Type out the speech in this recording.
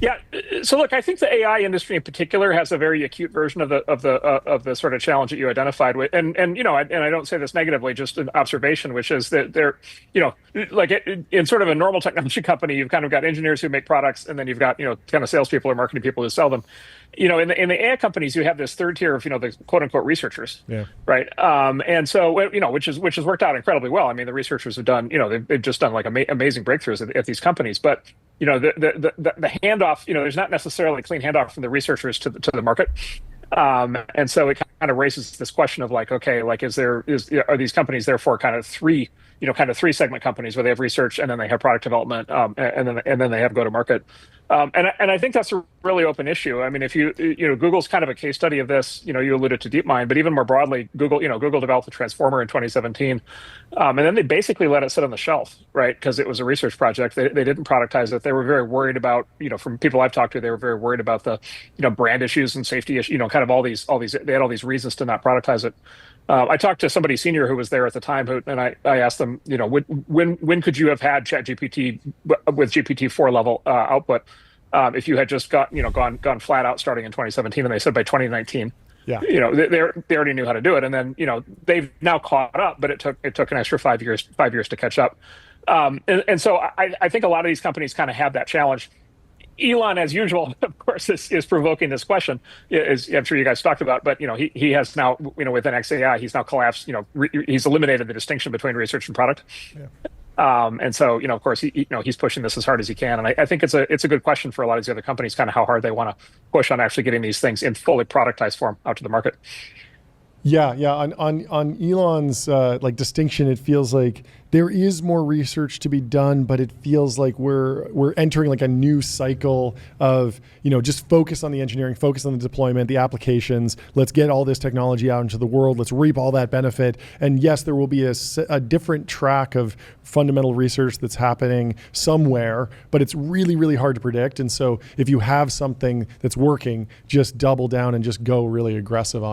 Yeah. So look, I think the AI industry in particular has a very acute version of the sort of challenge that you identified with, and and I don't say this negatively, just an observation, which is that they're, like in sort of a normal technology company, you've kind of got engineers who make products, and then you've got kind of salespeople or marketing people who sell them. In the AI companies, you have this third tier of the quote unquote researchers, Yeah. right? And so which has worked out incredibly well. I mean, the researchers have done they've just done like amazing breakthroughs at these companies, but the handoff, there's not necessarily a clean handoff from the researchers to the market. And so it kind of raises this question of like, okay, like are these companies therefore kind of three segment companies where they have research and then they have product development, and then they have go to market. And I think that's a really open issue. I mean, if Google's kind of a case study of this. You alluded to DeepMind, but even more broadly, Google developed the Transformer in 2017, and then they basically let it sit on the shelf, right? Because it was a research project. They didn't productize it. They were very worried about, from people I've talked to, they were very worried about the brand issues and safety issues. Kind of all these. They had all these reasons to not productize it. I talked to somebody senior who was there at the time, and I asked them, when could you have had ChatGPT with GPT-4 level output, if you had just gone flat out starting in 2017? And they said by 2019. Yeah. They already knew how to do it, and then they've now caught up, but it took an extra 5 years to catch up. And so I think a lot of these companies kind of have that challenge. Elon, as usual, of course, is provoking this question, as I'm sure you guys talked about. But he has now, within XAI, he's now collapsed. He's eliminated the distinction between research and product. Yeah. And so, of course, he's pushing this as hard as he can. And I think it's a good question for a lot of these other companies, kind of how hard they want to push on actually getting these things in fully productized form out to the market. Yeah, yeah. On Elon's distinction, it feels like there is more research to be done, but it feels like we're entering like a new cycle of just focus on the engineering, focus on the deployment, the applications. Let's get all this technology out into the world. Let's reap all that benefit. And yes, there will be a different track of fundamental research that's happening somewhere, but it's really, really hard to predict. And so if you have something that's working, just double down and just go really aggressive on